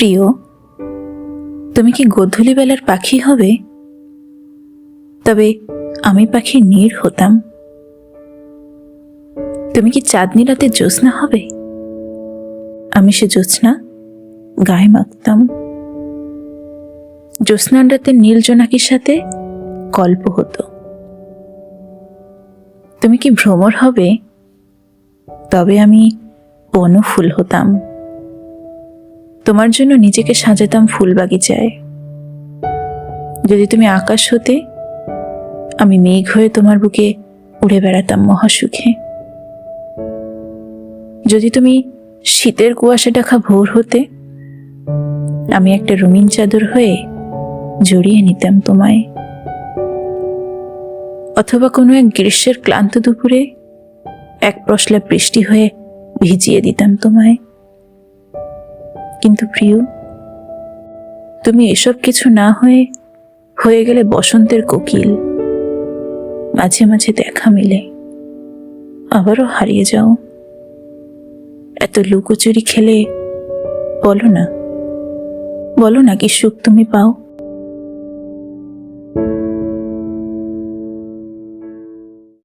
প্রিয়, তুমি কি গোধূলি বেলার পাখি হবে? তবে আমি পাখির নীড় হতাম। তুমি কি চাঁদনি রাতে জ্যোৎস্না হবে? আমি সে জ্যোৎস্না গায়ে মাখতাম। জ্যোৎস্নার রাতে নীল জোনাকির সাথে গল্প হতো। তুমি কি ভ্রমর হবে? তবে আমি বনফুল হতাম। তোমার জন্য নিজেকে সাজাতাম ফুল বাগিচায়। যদি তুমি আকাশ হতে, আমি মেঘ হয়ে তোমার বুকে উড়ে বেড়াতাম মহাসুখে। যদি তুমি শীতের কুয়াশা ঢাকা ভোর হতে, আমি একটা রঙিন চাদর হয়ে জড়িয়ে নিতাম তোমায়। অথবা কোনো এক গ্রীষ্মের ক্লান্ত দুপুরে এক পশলা বৃষ্টি হয়ে ভিজিয়ে দিতাম তোমায়। কিন্তু প্রিয়, তুমি এসব কিছু না হয়ে গেলে বসন্তের কোকিল। মাঝে মাঝে দেখা মিলে, আবারও হারিয়ে যাও। এত লুকোচুরি খেলে বলো না কি সুখ তুমি পাও?